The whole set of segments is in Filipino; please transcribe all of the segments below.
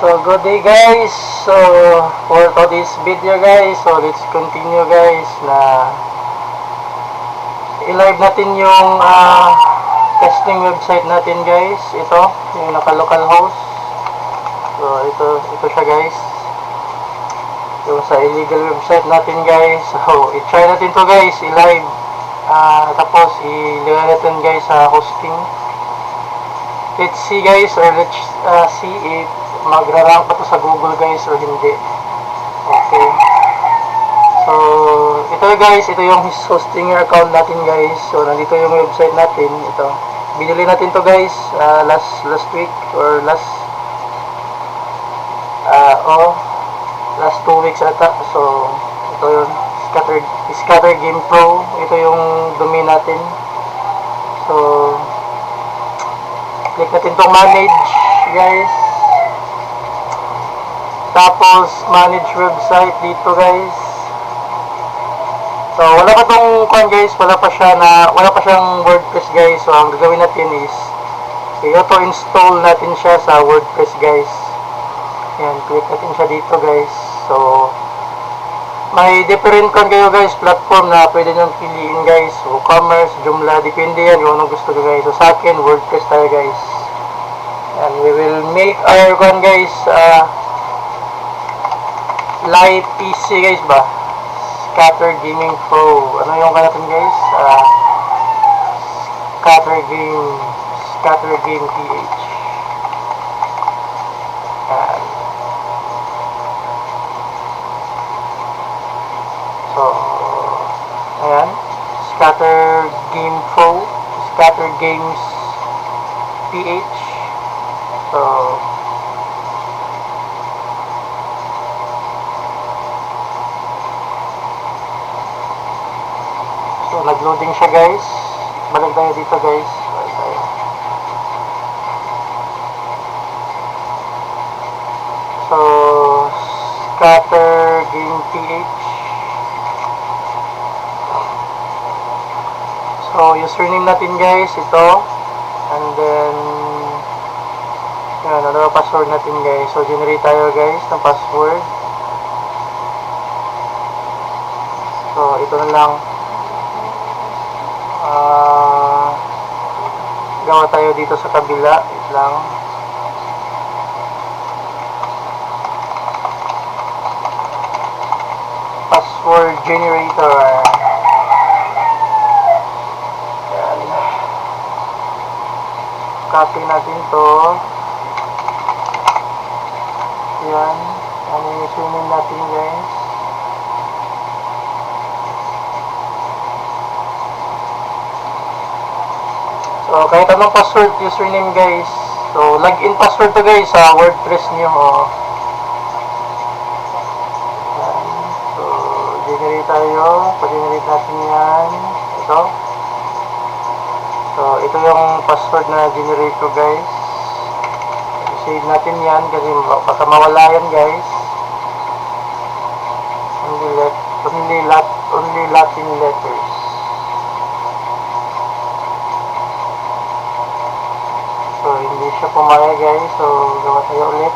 So good day guys. So for today's video guys, so let's continue guys na i-live natin yung testing website natin guys. Ito yung naka-local host. So ito siya guys, yung sa illegal website natin guys. So i-try natin to guys, i-live, tapos ilagay natin guys sa hosting. Let's see guys, or let's see if magra-rank pa to sa Google guys or hindi. Okay. So ito guys, ito yung hosting account natin guys. So nandito yung website natin. Ito, binili natin to guys last week or last 2 weeks ata. So ito yung Scatter Game Pro. Ito yung domain natin. So click natin tong manage guys. Tapos manage website dito guys. So wala pa tong guys, wala pa siyang WordPress guys. So ang gagawin natin is i-auto install natin siya sa WordPress guys. Yan, click natin siya dito guys. So may different kayo guys platform na pwede nyo piliin guys. So WooCommerce, Joomla, depende yan kung anong gusto nyo guys. So sa akin WordPress tayo guys. And we will make our guys live PC guys ba, Scatter Gaming Pro. Ano yung natin guys, Scatter Game PH. So ayan, Scatter Game Pro, Scatter Games PH. So nag-loading siya guys. Balik tayo dito guys. Balik tayo. So Scatter Game PH. So username natin guys ito. And then yan, ano password natin guys. So generate tayo guys ng password. So ito na lang. Gawa tayo dito sa kabila. Wait lang. Password generator. Yan. Copy natin to. Yan. Yan yung username natin guys. So kahit anong password, username guys. So login password to guys sa WordPress niyo. So generate tayo. Pa-generate natin yan. Ito. So ito yung password na generate ko guys. I-save natin yan kasi baka mawala yan guys. Only Latin letters. So hindi siya pumaya guys. So gawa tayo ulit.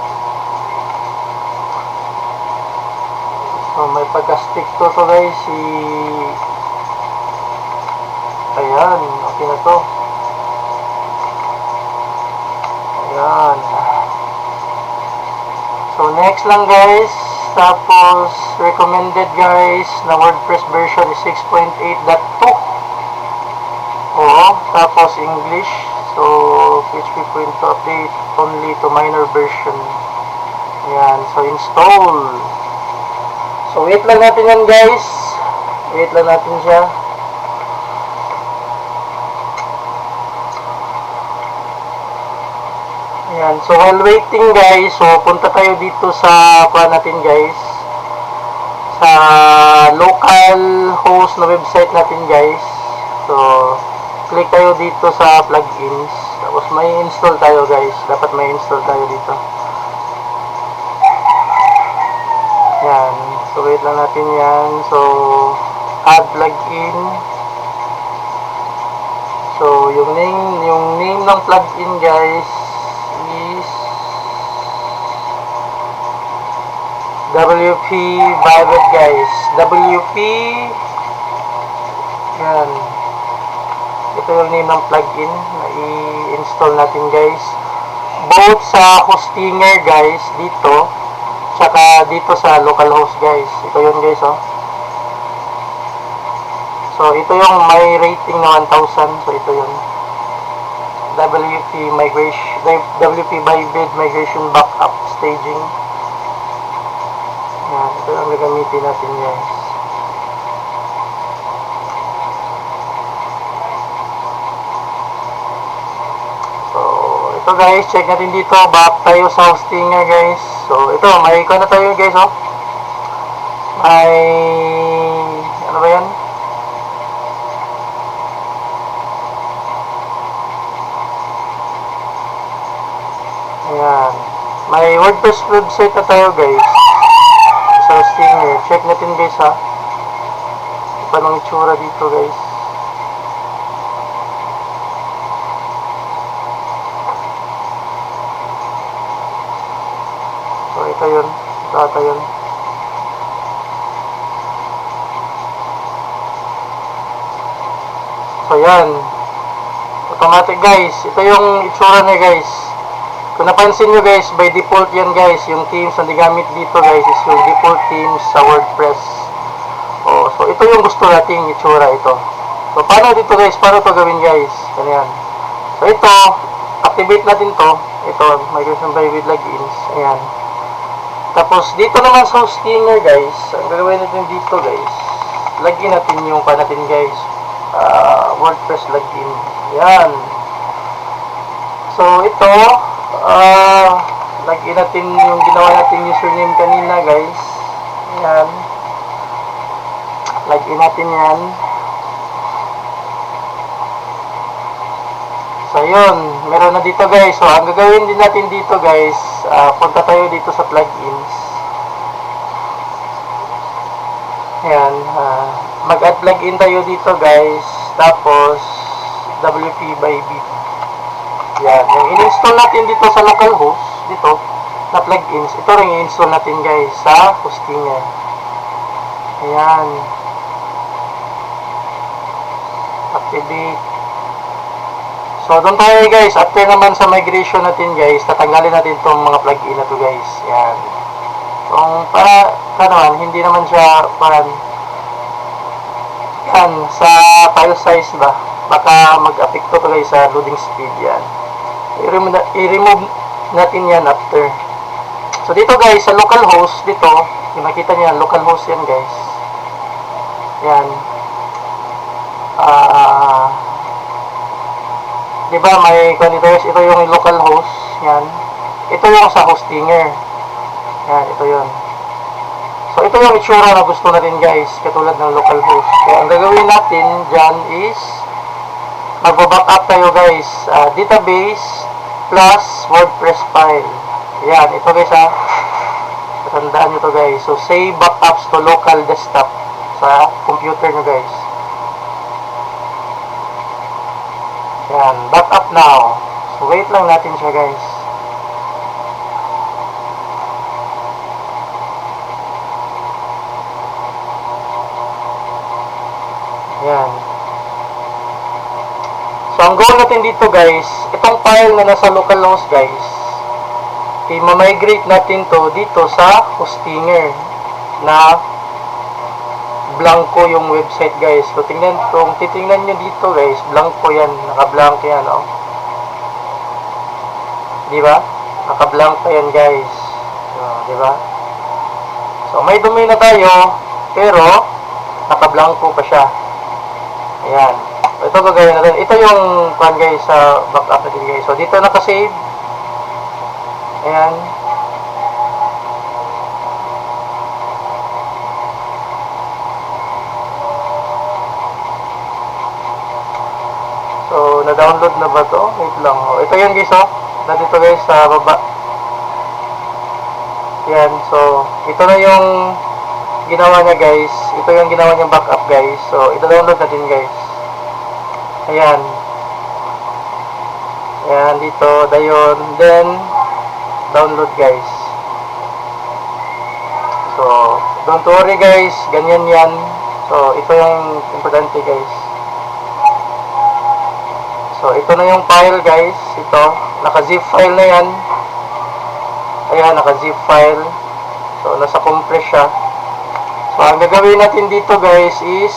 So may pagka-stick to guys. Ayan, okay na to. Ayan. So next lang guys. Tapos recommended guys na WordPress version is 6.8.2. Oo, tapos English. So PHP point to update only to minor version. Ayan, so install. So wait lang natin yan guys. Wait lang natin siya. Ayan, so while waiting guys, so punta tayo dito sa natin guys, sa local host na website natin guys. So click tayo dito sa plugins. Tapos may install tayo guys. Dapat may install tayo dito. Yan. So wait lang natin yan. So add plugin. So yung name ng plugin guys is WP Violet guys. WP. Yan. Ito yung name ng plugin na i-install natin guys. Both sa Hostinger guys dito, tsaka dito sa localhost guys. Ito yun guys oh. So ito yung may rating na 1,000. So ito yun. WP Violet Migration Backup Staging. Yan, ito yung gagamitin natin guys. So ito guys, check natin dito. Back tayo sa Hostinger guys. So ito, may icon na tayo guys oh. May ano ba yan? Ayan. May WordPress website na tayo guys. Sa Hostinger. Check natin guys ha. Paano itsura dito guys. So ito yun. Ito ata yun. So yan. Automatic guys. Ito yung itsura niya guys. Kung napansin nyo guys, by default yan guys, yung themes na digamit dito guys is yung default themes sa WordPress. Oh, so ito yung gusto nating itsura ito. So paano dito guys, paano ito gawin guys? Ganyan. So ito, activate natin to. Ito, Migration Violet Plugins. Ayan. Tapos dito naman sa Hostinger guys, ang gagawin natin dito guys, lagyan natin yung pa natin guys, WordPress login. Ayan. So ito, lagyan natin yung ginawa natin username kanina guys. Ayan. Lagyan natin yan. So yun, meron na dito guys. So ang gagawin din natin dito guys, punta tayo dito sa plugins. Ayan, mag-add plugin tayo dito guys. Tapos WP by Bit. Yan, yung in-install natin dito sa localhost, dito, na plugins, ito rin i-install natin guys sa Hostinger. Ayan. Activate. So, doon tayo guys, after naman sa migration natin guys, tatanggalin natin itong mga plugin na to guys. Yan. Kung para naman, hindi naman siya parang yan, sa file size ba, baka mag-apekto to guys sa loading speed yan. I-remove natin yan after. So dito guys, sa localhost, dito, yung makita nyo yan, localhost yan guys. Yan. Diba may dito guys, ito yung localhost. Yan. Ito yung sa Hostinger. Yan, ito yun. So ito yung itsura na gusto natin guys, katulad ng localhost. Kaya ang gagawin natin dyan is magbaback tayo guys, database plus WordPress file. Yan, ito guys ha. Tandaan nyo to guys. So save backups to local desktop sa computer nyo guys. Yan, backup now. So wait lang natin siya guys. Yan. So, ang goal natin dito guys, itong file na nasa localhost guys, i-migrate natin to dito sa Hostinger na blanco yung website guys. So, kung titingnan nyo dito guys, blanco yan, naka-blanco yan, oh. Diba? Naka-blanco yan guys. Diba? So, may domain na tayo, pero naka-blanco pa siya. Ayan. Ito gagawin natin. Ito yung pan guys sa backup natin guys. So dito naka-save. Ayan. So na-download na ba to? Wait lang. Ito yan guys oh. Nandito guys sa baba. Yan. So ito na yung ginawa niya guys. Ito yung ginawa niyang backup guys. So ito-download natin guys. Ayan. Ayan, dito, dayon. Then, download guys. So, So, don't worry guys, ganyan yan. So, ito yung importante guys. So, ito na yung file guys. Ito, naka-zip file na yan. Ayan, naka-zip file. So, nasa compress siya. So, ang gagawin natin dito guys is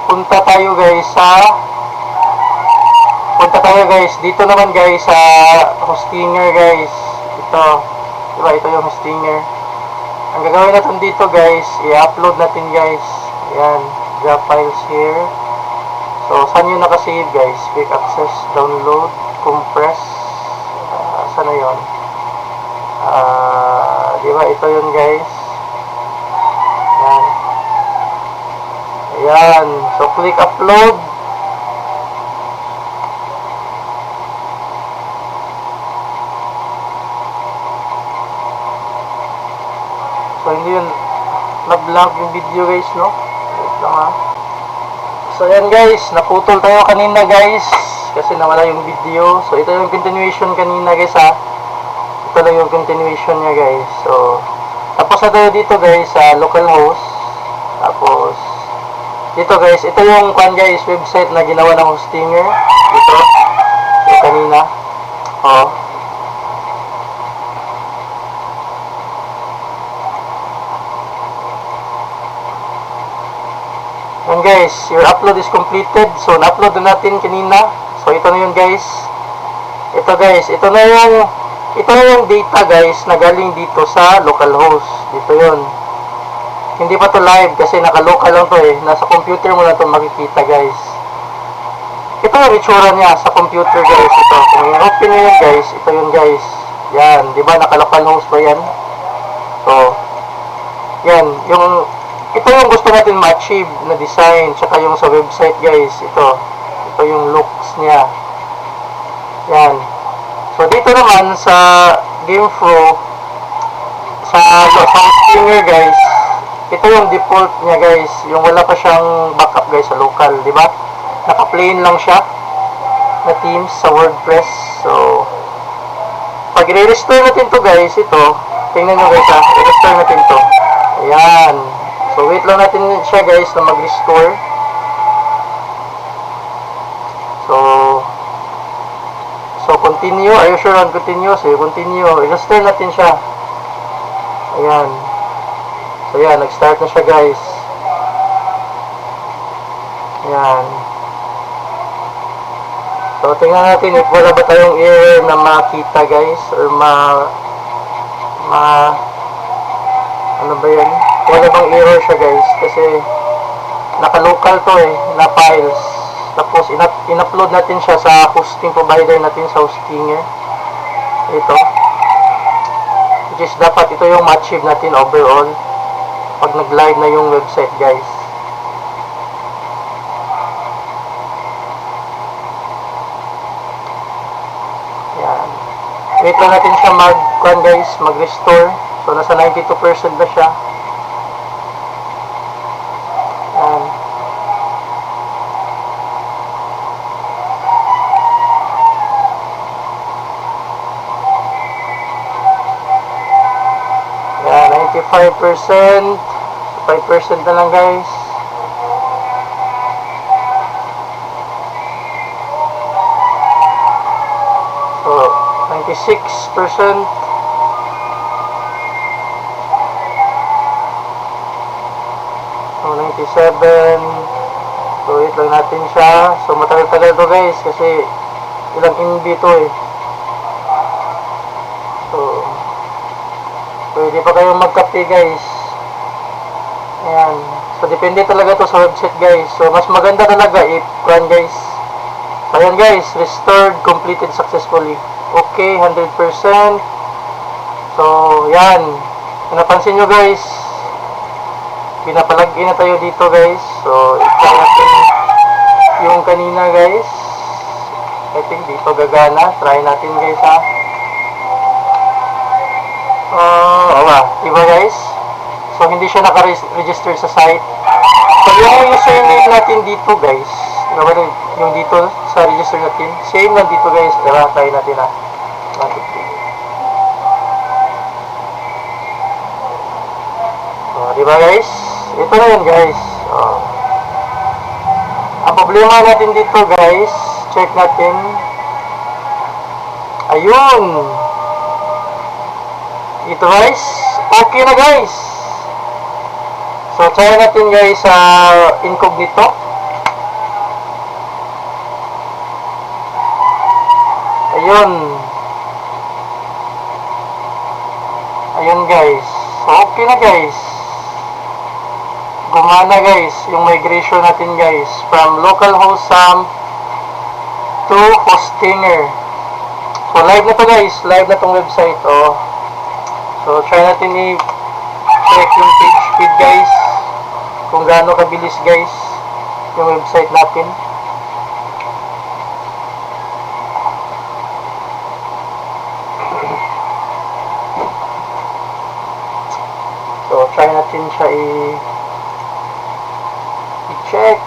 punta tayo guys dito naman guys sa hostinger guys. Ito, diba, ito yung hostinger. Ang gagawin natin dito guys, i-upload natin guys. Ayan, drop files here. So, saan yun nakasave guys? Quick access, download, compress. Saan na yun? Diba, ito yun guys. Ayan. Ayan. So, click upload. So, hindi yun na-blank yung video guys, no? Wait lang ha. So, ayan guys. Naputol tayo kanina guys. Kasi nawala yung video. So, ito yung continuation kanina guys ha. Ito lang yung continuation niya guys. So, tapos na tayo dito guys sa localhost. Tapos, dito guys, ito yung guys, website na ginawa ng hostinger. Ito. Yung kanina. Oh. Yan guys, your upload is completed. So, na-upload na natin kanina. So, ito na yun guys. Ito guys, ito na yung data guys na galing dito sa localhost. Dito yun. Hindi pa to live kasi naka-local lang to eh. Nasa computer mo na to makikita guys. Ito yung itsura niya sa computer guys. Ito. Kung i-open nyo yun guys, ito yun guys. Yan. Diba naka-localhost pa yan? So, yan. Ito yung gusto natin ma-achieve na design. Tsaka yung sa website guys. Ito yung looks niya. Yan. So, dito naman sa GamePro, sa hostinger guys, ito yung default niya guys. Yung wala pa siyang backup guys sa local. Diba? Naka-plain lang siya na themes sa WordPress. So, pag i-restore natin to guys, ito, tingnan nyo guys ha, i-restore natin to. Ayan. So, wait lang natin siya guys na mag-restore. So, continue. Are you sure on continue? So, continue. I-restore natin siya. Ayan. So, yan. Nag-start na siya guys. Ayan. So, tingnan natin if wala ba tayong error na makita guys. Or ano ba yan? Wala bang error siya guys. Kasi, naka-local to eh, na files. Tapos, in-upload natin siya sa hosting provider natin sa hostinger. Ito. Which is dapat ito yung ma-achieve natin overall pag nag-live na yung website guys. Yan. Wait lang natin siya mag-restore. So, nasa 92% na siya. Yan. Yan, 95%. 5% na lang guys. So, 96%. So, 97. So, wait lang natin siya. So, matagal-tagal to guys kasi ilang MB to eh. So, pwede pa kayong magkape guys. Ayan. So, depende talaga to sa website guys. So, mas maganda talaga if guys. So, ayan guys. Restored, completed successfully. Okay, 100%. So, yan. Kung napansin nyo guys, pinapalagin na tayo dito guys. So, i-try natin yung kanina guys. I think dito gagana. Try natin guys ha. Diba guys? So, hindi siya naka-register sa site. So, yung username natin dito guys, yung dito sa register natin, same lang dito guys. Tara, try natin ha. 1, 2, 3. Diba guys? Ito na yun guys. Oh. Ang problema natin dito guys, check natin. Ayun. Ito guys, okay na guys. So try natin guys sa incognito. Ayun. Ayun guys. So okay na guys. Gumana guys yung migration natin guys from localhost SAMP to Hostinger. So live na to guys, live na tong website. Oh. So try natin i-check yung page speed guys, kung gaano kabilis guys yung website natin. So try natin siya i-check.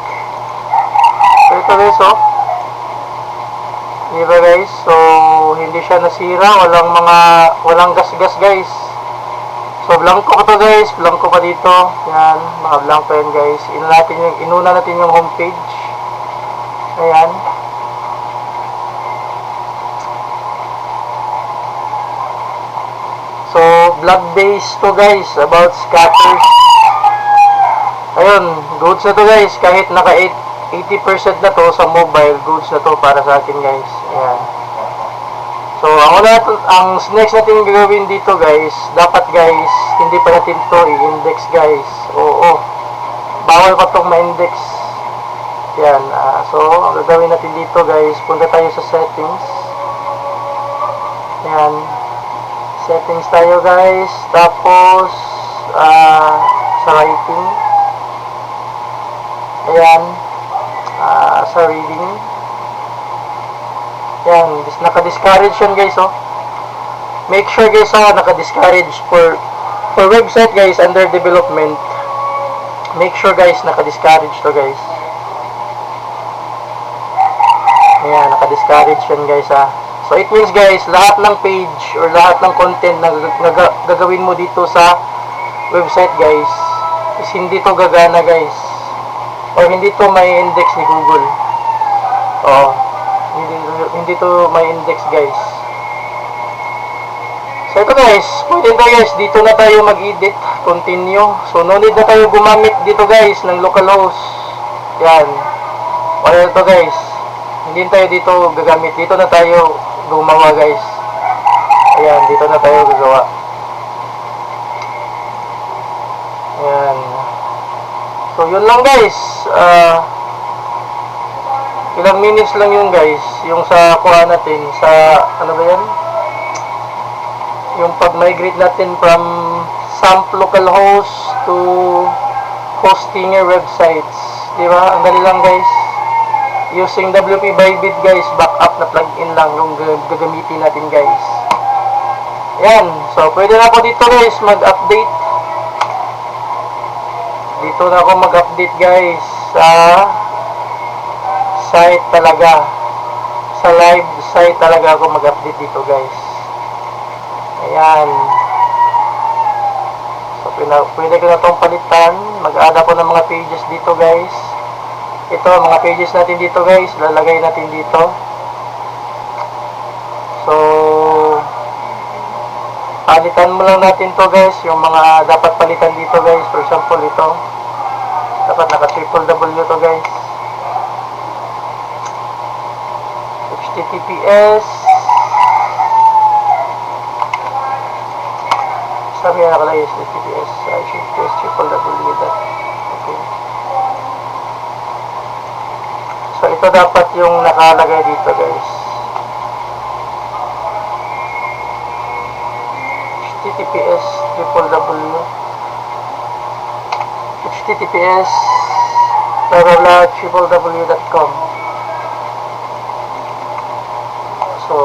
So ito guys, oh. Diba guys? So hindi siya nasira, walang gas-gas guys. So blanco ko to guys, blanco pa dito. Yan, mga blanco yan guys. Inuna natin yung homepage. Ayan. So blog base to guys, about scatters. Ayun, goods na to guys, kahit naka 80% na to sa mobile, goods na to para sa akin guys. Ayan. So ang next natin gagawin dito guys, dapat guys, hindi pa natin to i-index guys. Oo, bawal pa itong ma-index. Yan, so ang gagawin natin dito guys, punta tayo sa settings. Yan, settings tayo guys, tapos sa writing. Ayan, sa reading. Yan, naka-discourage yan guys, oh. Make sure guys, naka-discourage for website guys under development. Make sure guys, naka-discourage to guys. Ayan, naka-discourage yan guys, So it means guys, lahat ng page or lahat ng content na gagawin mo dito sa website guys is hindi to gagana guys, or hindi to may index ni Google. Oh, hindi to may index guys. So ito guys, pwede tayo guys, dito na tayo mag-edit, continue. So no need na tayo gumamit dito guys ng localhost. Yan, wala ito guys, hindi tayo dito gagamit, dito na tayo gumawa guys. Ayan, dito na tayo gagawa. Ayan. So yun lang guys, ilang minutes lang yun guys, yung sa kuha natin, sa ano ba yan, yung pag-migrate natin from SAMP localhost to Hostinger websites. Diba? Ang dali lang guys, using WP Bybit guys, backup na plugin lang yung gagamitin natin guys. Yan, so pwede na ako dito guys mag-update. Dito na ako mag-update guys sa site talaga, sa live site talaga ako mag-update dito guys. Ayan, so pwede ko na itong palitan. Mag-add ako ng mga pages dito guys. Ito, mga pages natin dito guys, lalagay natin dito. So palitan mo lang natin to guys, yung mga dapat palitan dito guys. For example, ito dapat naka www to guys, HTTPS, sabi na nakalagay HTTPS, www. Okay. So ito dapat yung nakalagay dito guys, HTTPS www, HTTPS www.com. So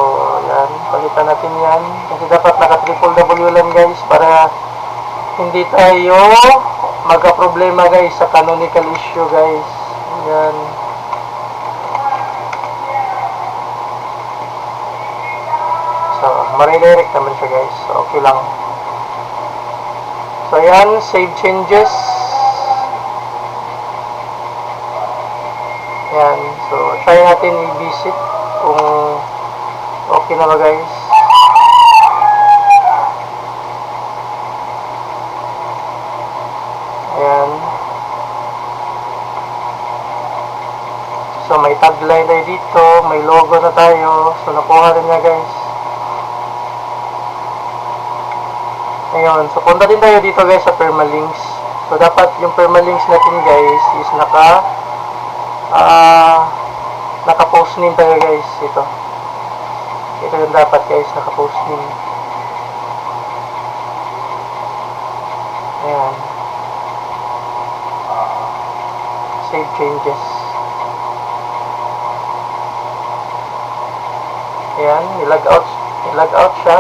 yan, palitan natin yan kasi dapat naka www lang guys, para hindi tayo magka-problema guys sa canonical issue guys. Yan. So, ma-redirect naman siya guys. So, okay lang. So ayan, save changes. Ayan, so try natin i-visit kung okay na ba guys. Ayan. So may tagline tayo dito, may logo na tayo. So nakuha rin niya guys. Ayun, so punta din tayo dito guys sa permalinks. So dapat yung permalinks natin guys is naka-post name tayo guys. Ito yung dapat guys, naka-post name. Ayan. Save changes. Ayan, i-log out siya.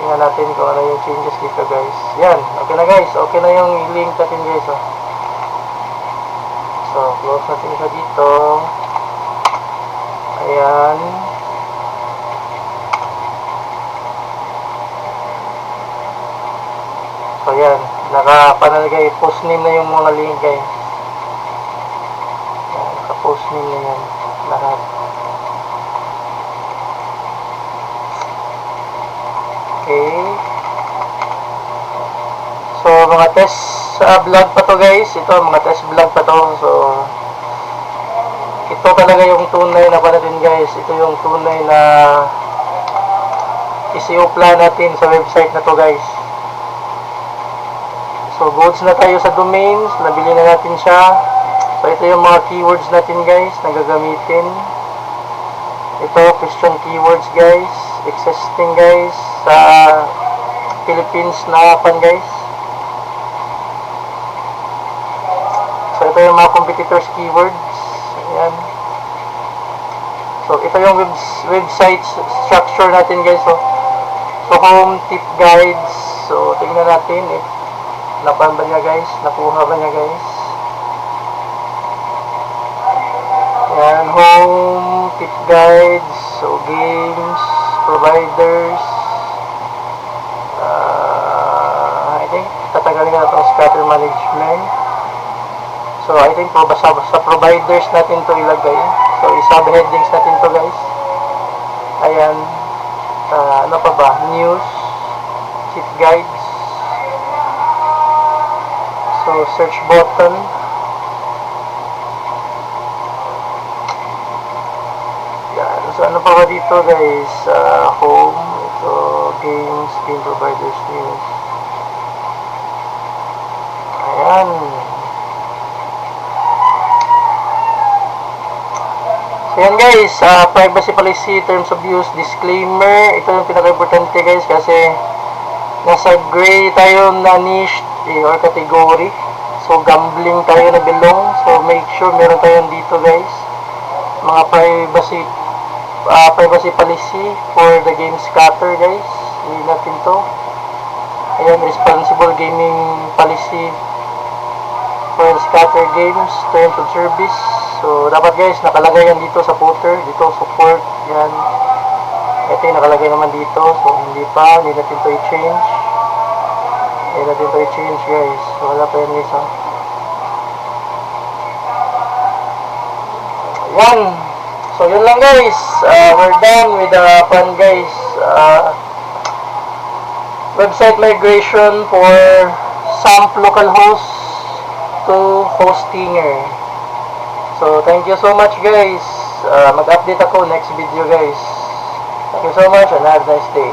Tingnan natin kung ano yung changes dito guys. Yan, okay na guys. Okay na yung link natin guys. So, close natin siya dito. Ayan. So, yan. Nakapanalagay. Post name na yung mga link guys. Yan, naka-post name na yan. Lahat. Okay. So, mga test vlog pa to guys. Ito, mga test vlog pa to. So, ito talaga yung tunay na panatin guys. Ito yung tunay na isiupla natin sa website na to guys. So, goods na tayo sa domains. Nabili na natin siya. So, ito yung mga keywords natin guys na gagamitin. Ito, question keywords guys. Existing guys sa Philippines na pan guys. So, ito yung mga competitors keywords. Ayan. So, ito yung website structure natin guys. So, home, tip guides. So, tingnan natin if napan ba niya guys, nakuha ba niya guys. Ayan, home, tip guides. So, games, providers. I think tatagalin na itong scatter management. So I think sa providers natin to ilagay. So i-subheadings natin to guys. Ayan. Ano pa ba? News, tip guides. So search button. Yan. So ano pa ba dito guys? Home. Ito, games, game providers, news. Ayan. So yan guys, privacy policy, terms of use, disclaimer. Ito yung pinaka-importante guys kasi nasa gray tayo na niche or category. So gambling tayo na belong. So make sure meron tayo dito guys. Mga privacy policy for the game scatter guys. Hindi natin to. Ayan, responsible gaming policy for scatter games, terms of service. So dapat guys nakalagay yan dito sa footer, dito support, yan. Ito yung nakalagay naman dito. So hindi natin to i-change. Hindi natin to i-change guys. So wala pa yan guys ha. Yan. So yun lang guys. We're done with the fun guys. Website migration for SAMP localhost to Hostinger. So thank you so much guys. Mag-update ako next video guys. Thank you so much and have a nice day.